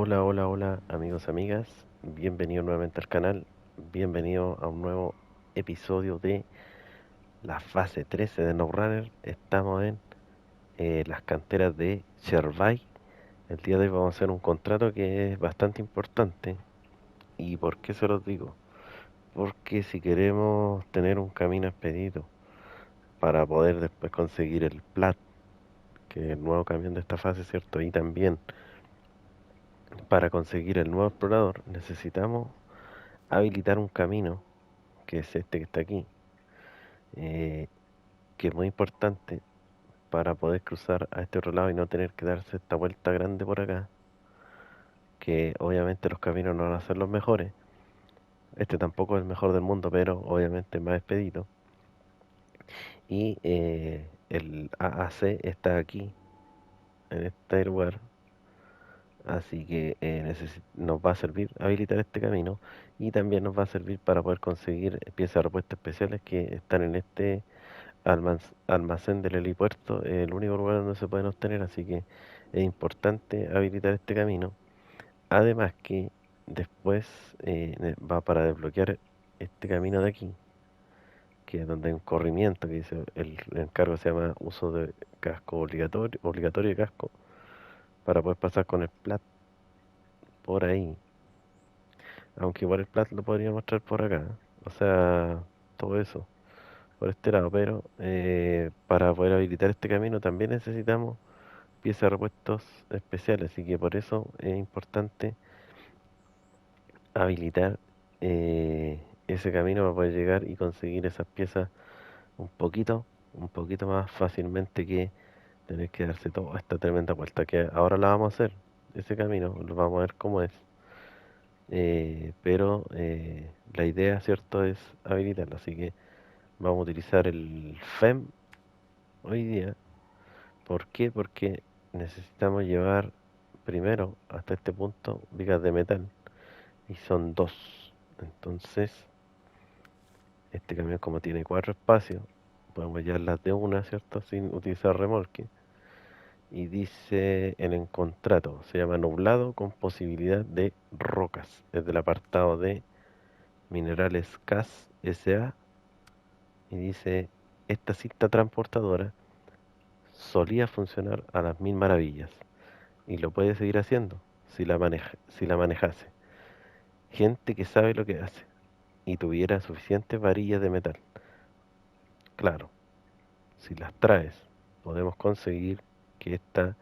Hola, hola, hola amigos, amigas, bienvenido nuevamente al canal, bienvenido a un nuevo episodio de la fase 13 de NoRunner. Estamos en las canteras de Chervay. El día de hoy vamos a hacer un contrato que es bastante importante. ¿Y por qué se los digo? Porque si queremos tener un camino expedito para poder después conseguir el Plat, que es el nuevo camión de esta fase, ¿cierto? Y también para conseguir el nuevo explorador necesitamos habilitar un camino que es este que está aquí, eh, que es muy importante para poder cruzar a este otro lado y no tener que darse esta vuelta grande por acá, que obviamente los caminos no van a ser los mejores. Este tampoco es el mejor del mundo, pero obviamente es más expedito. Y el AAC está aquí, en este lugar, así que nos va a servir habilitar este camino y también nos va a servir para poder conseguir piezas de repuesto especiales que están en este almacén del helipuerto, el único lugar donde se pueden obtener, así que es importante habilitar este camino. Además que después va para desbloquear este camino de aquí, que es donde hay un corrimiento que dice el encargo se llama uso de casco obligatorio de casco, para poder pasar con el plat por ahí. Aunque igual el plat lo podría mostrar por acá, o sea, todo eso por este lado, pero para poder habilitar este camino también necesitamos piezas de repuestos especiales, así que por eso es importante habilitar ese camino para poder llegar y conseguir esas piezas un poquito, un poquito más fácilmente que tener que darse toda esta tremenda vuelta, que ahora la vamos a hacer, ese camino, lo vamos a ver cómo es, pero la idea, ¿cierto?, es habilitarlo, así que vamos a utilizar el FEM hoy día. ¿Por qué? Porque necesitamos llevar primero hasta este punto vigas de metal y son dos. Entonces, este camión como tiene cuatro espacios, podemos llevarlas de una, ¿cierto? Sin utilizar remolque. Y dice en el contrato, se llama nublado con posibilidad de rocas. Es del apartado de Minerales CAS SA y dice, esta cinta transportadora solía funcionar a las mil maravillas y lo puede seguir haciendo si la manejase. Gente que sabe lo que hace y tuviera suficientes varillas de metal. Claro, si las traes, podemos conseguir que esta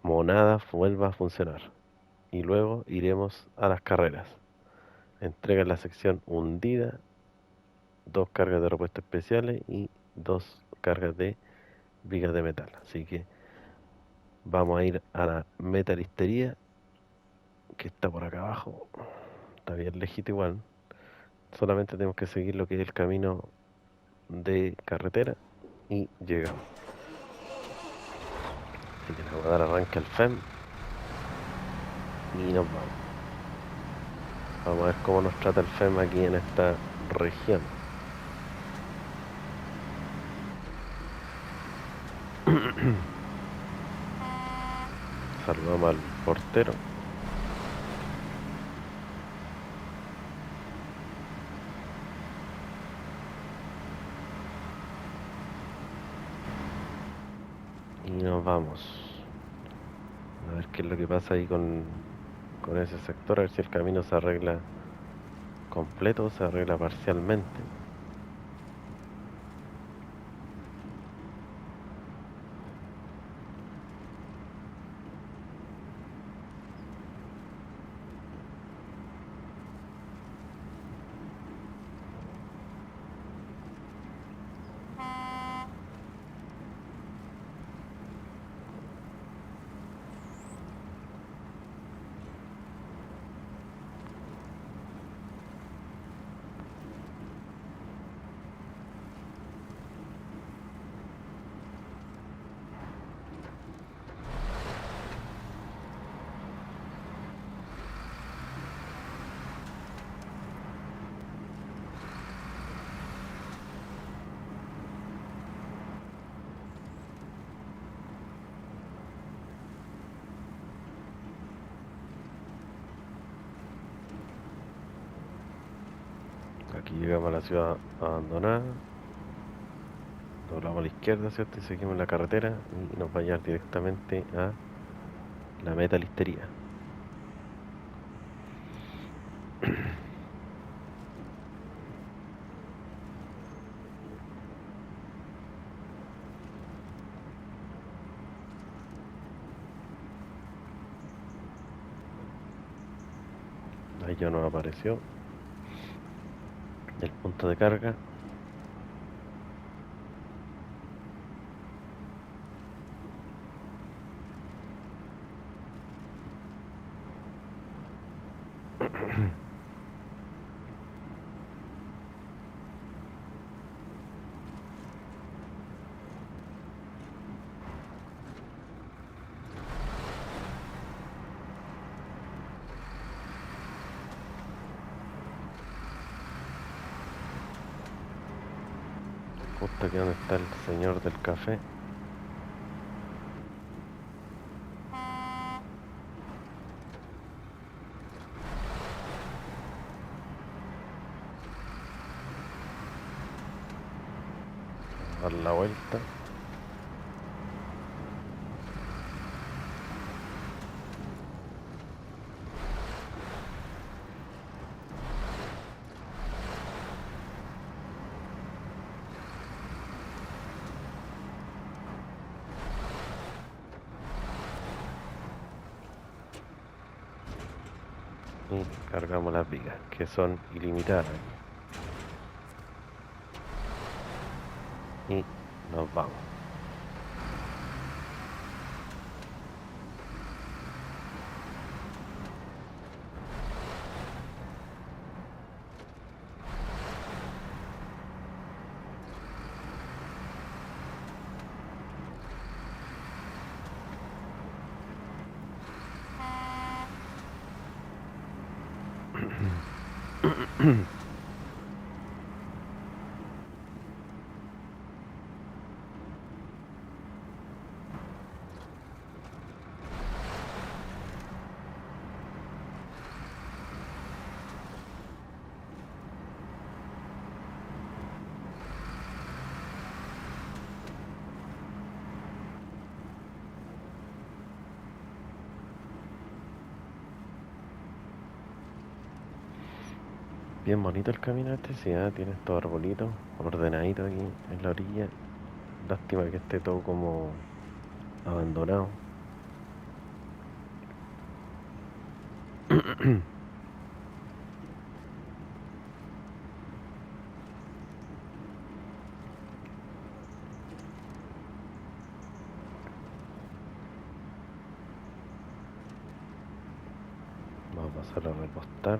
monada vuelva a funcionar. Y luego iremos a las carreras. Entrega en la sección hundida, dos cargas de repuestos especiales y dos cargas de vigas de metal. Así que vamos a ir a la metalistería, que está por acá abajo. Está bien lejito igual. Solamente tenemos que seguir lo que es el camino de carretera y llegamos. Así que le vamos a dar arranque al FEM y nos vamos. Vamos a ver cómo nos trata el FEM aquí en esta región. Saludamos al portero. Y nos vamos. A ver qué es lo que pasa ahí con ese sector. A ver si el camino se arregla completo o se arregla parcialmente. Aquí llegamos a la ciudad abandonada. Doblamos a la izquierda, ¿cierto? Y seguimos la carretera y nos va a llevar directamente a la metalistería. Ahí ya nos apareció el punto de carga. Justo aquí donde está el señor del café. Dar la vuelta. Y cargamos las vigas, que son ilimitadas. Y nos vamos. Bien bonito el camino este, sí, tiene estos arbolitos ordenaditos aquí en la orilla. Lástima que esté todo como abandonado. Vamos a pasar a repostar.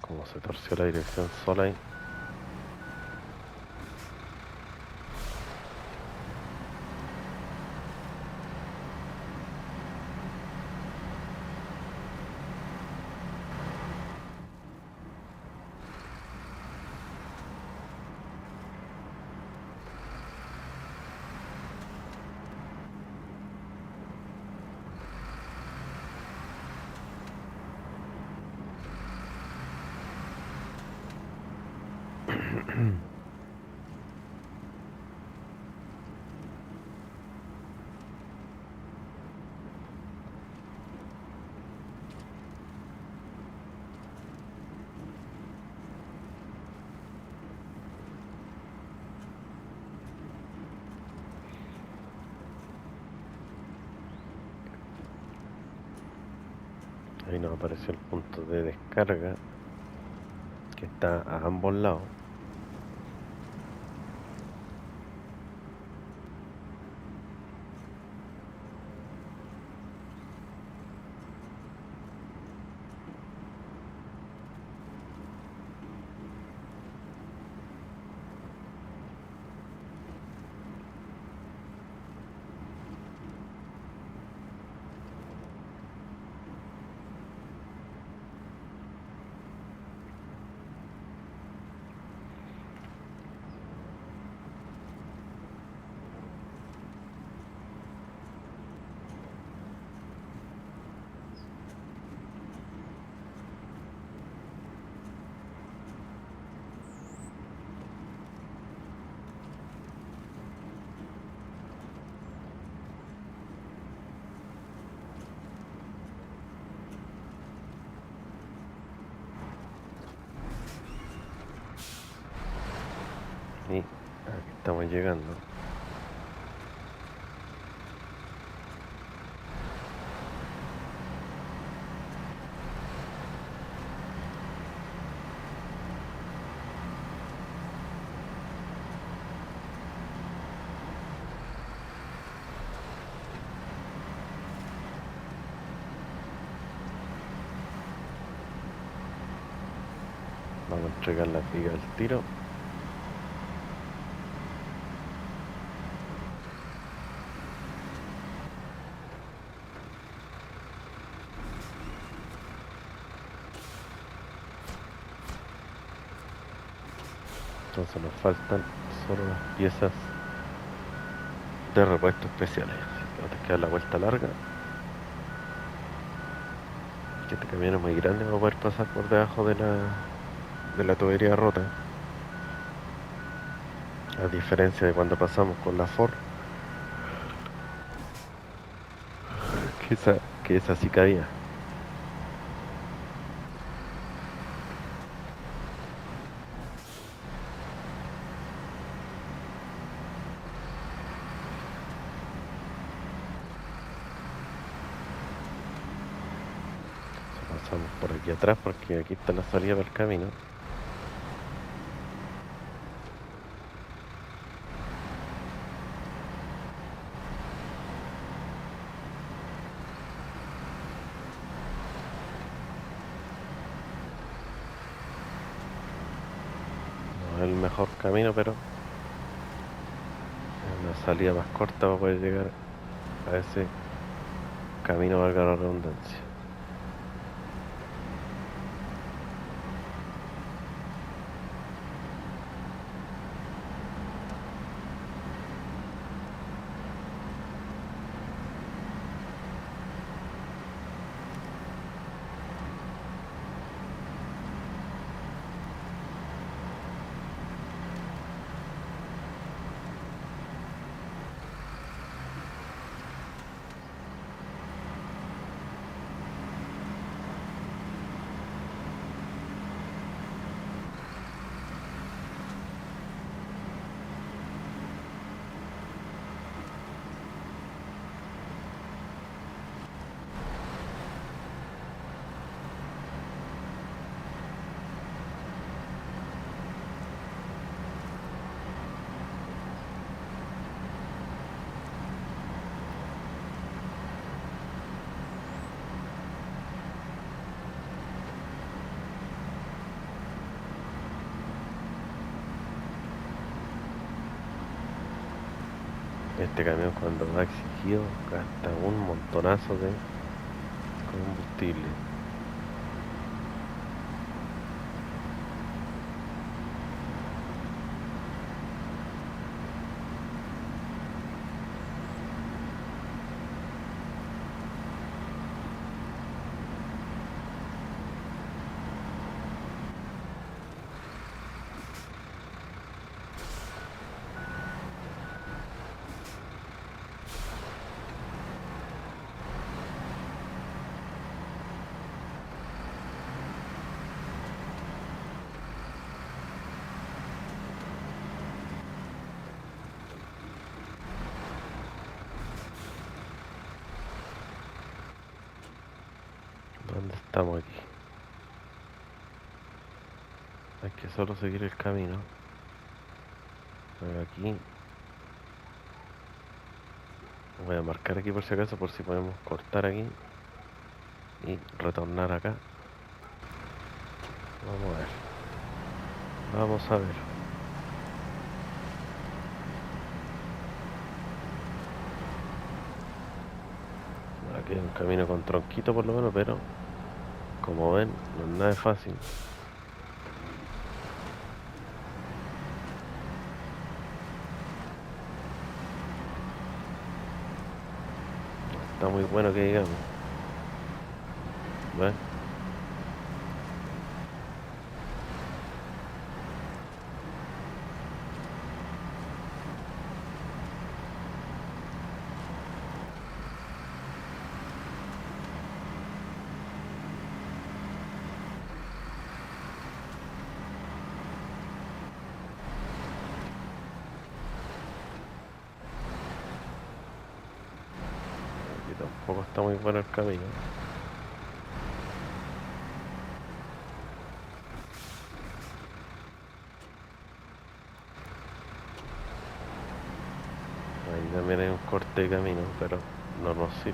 Como se torció la dirección sola ahí. Ahí nos apareció el punto de descarga que está a ambos lados. Y aquí estamos llegando. Vamos a entregar la viga al tiro. Entonces nos faltan solo las piezas de repuesto especiales. Vamos a quedar la vuelta larga. Que este camión es muy grande, vamos a poder pasar por debajo de la tubería rota. A diferencia de cuando pasamos con la Ford, que esa sí cabía. Pasamos por aquí atrás porque aquí está la salida del camino. No es el mejor camino, pero es una salida más corta para poder llegar a ese camino, valga la redundancia. Este camión cuando va exigido gasta un montonazo de combustible. ¿Dónde estamos aquí? Hay que solo seguir el camino. Aquí voy a marcar aquí por si acaso, por si podemos cortar aquí y retornar acá. Vamos a ver. Vamos a ver. Aquí hay un camino con tronquito por lo menos, pero como ven, no es nada fácil. Está muy bueno que digamos. ¿Ves? tampoco está muy bueno el camino. Ahí también hay un corte de camino, pero no nos sirve.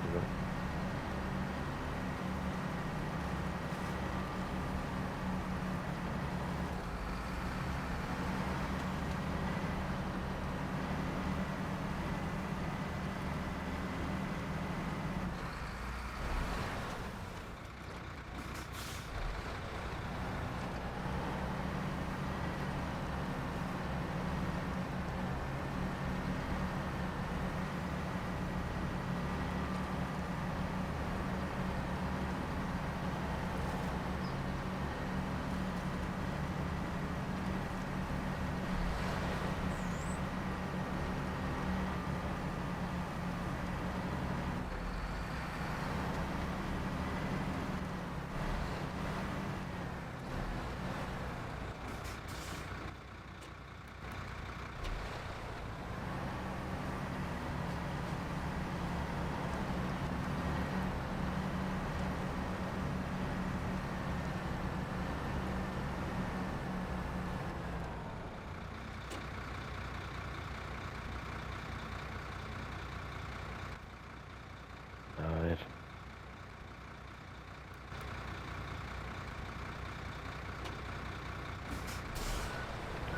A ver.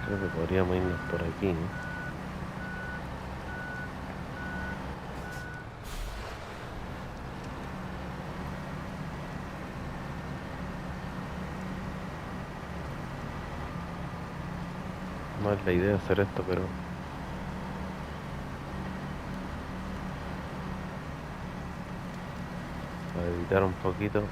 Creo que podríamos irnos por aquí, ¿no? No es la idea hacer esto, pero para evitar un poquito.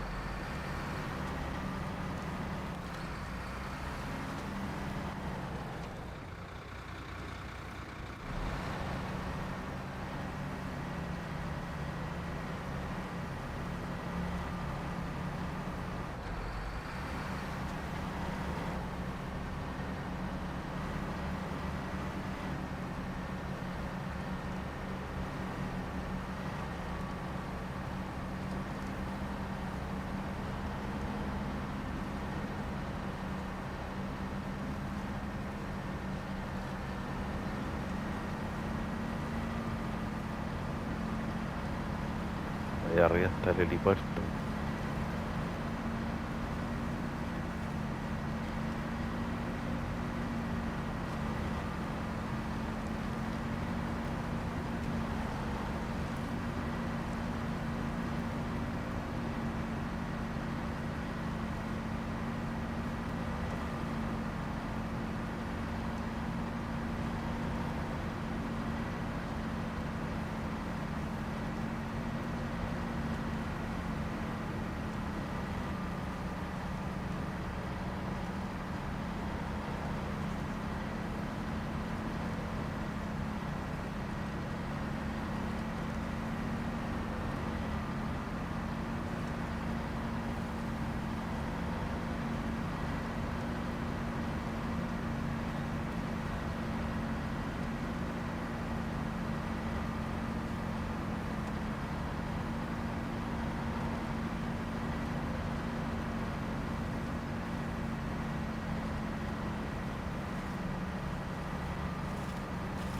Allá arriba está el helipuerto.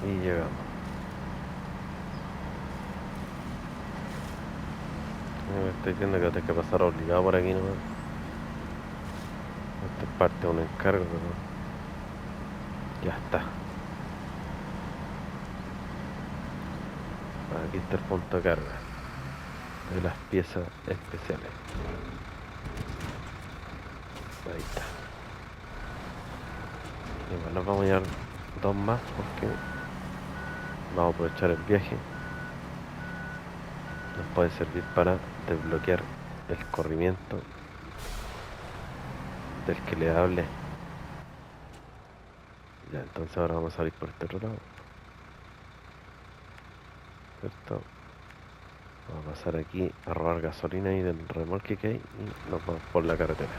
Y llegamos. Me estoy diciendo que tengo que pasar obligado por aquí nomás. Esta es parte de un encargo, pero ya está. Aquí está el punto de carga de las piezas especiales. Ahí está. Y bueno, nos vamos a llevar dos más porque vamos a aprovechar el viaje. Nos puede servir para desbloquear el corrimiento del que le hablé. Ya, entonces ahora vamos a salir por este otro lado. ¿Cierto? Vamos a pasar aquí a robar gasolina ahí del remolque que hay y nos vamos por la carretera.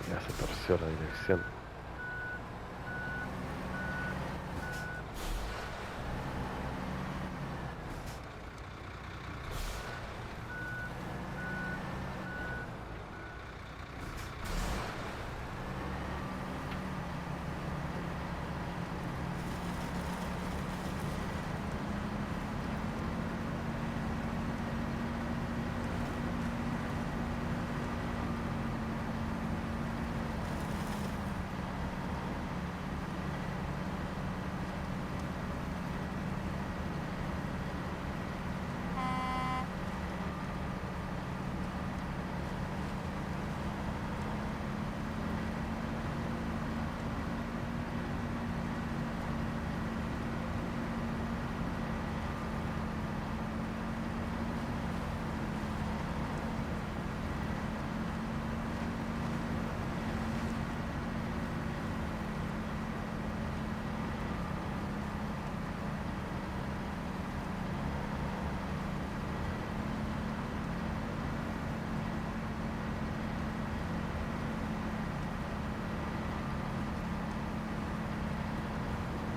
Ya se torció la dirección.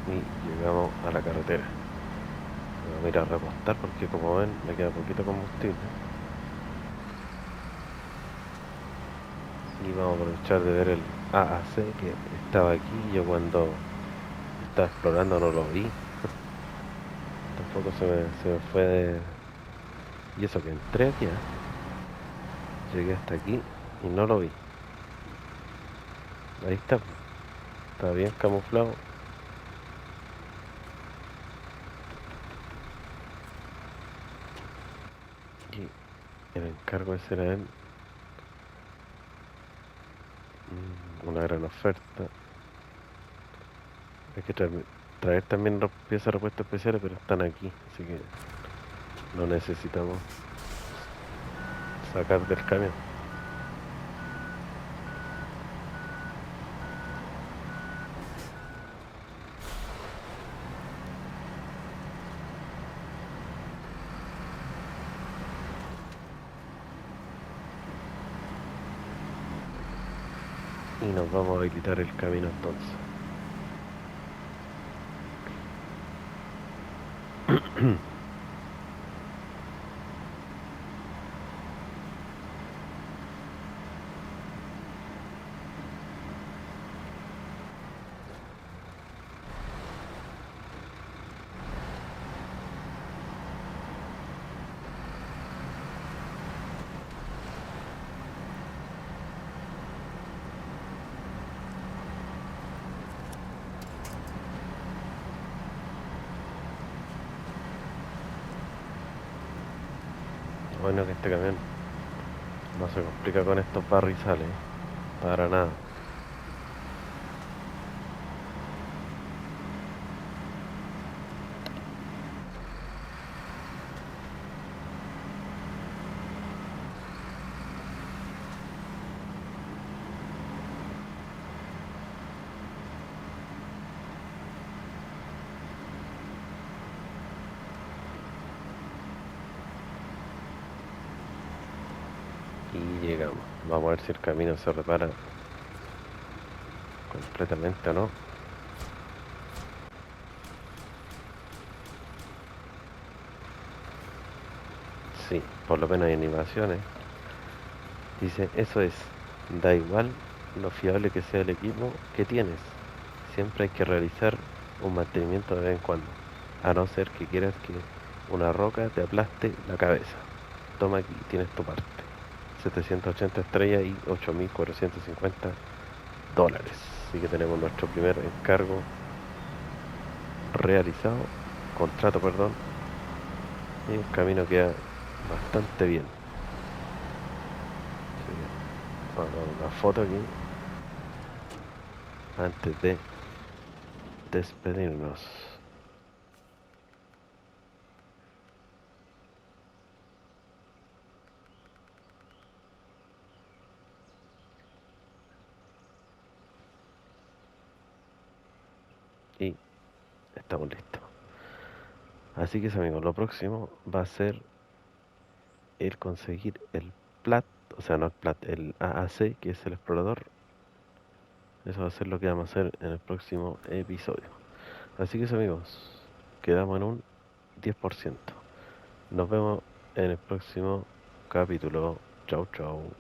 Y llegamos a la carretera. Vamos a ir a repostar porque como ven me queda poquito combustible. Y vamos a aprovechar de ver el AAC que estaba aquí. Yo cuando estaba explorando no lo vi. Tampoco se me fue de... Y eso que entré aquí, ¿eh? Llegué hasta aquí y no lo vi. Ahí está, está bien camuflado. Y el encargo ese era él. Una gran oferta. Hay que traer también piezas de repuesto especiales, pero están aquí, así que no necesitamos sacar del camión. Y nos vamos a habilitar el camino entonces. Bueno que este camión no se complica con estos barrizales, para nada. Y llegamos. Vamos a ver si el camino se repara completamente o no. Sí, por lo menos hay animaciones. Dice, eso es, da igual lo fiable que sea el equipo que tienes. Siempre hay que realizar un mantenimiento de vez en cuando, a no ser que quieras que una roca te aplaste la cabeza. Toma aquí, tienes tu parte. 780 estrellas y 8.450 dólares. Así que tenemos nuestro primer encargo realizado, contrato, perdón, y el camino queda bastante bien. Así que vamos a dar una foto aquí antes de despedirnos. Y estamos listos. Así que amigos, lo próximo va a ser el conseguir el plat, o sea, no el plat, el AAC, que es el explorador, Eso va a ser lo que vamos a hacer en el próximo episodio. Así que eso, amigos, quedamos en un 10%. Nos vemos en el próximo capítulo. Chau, chau.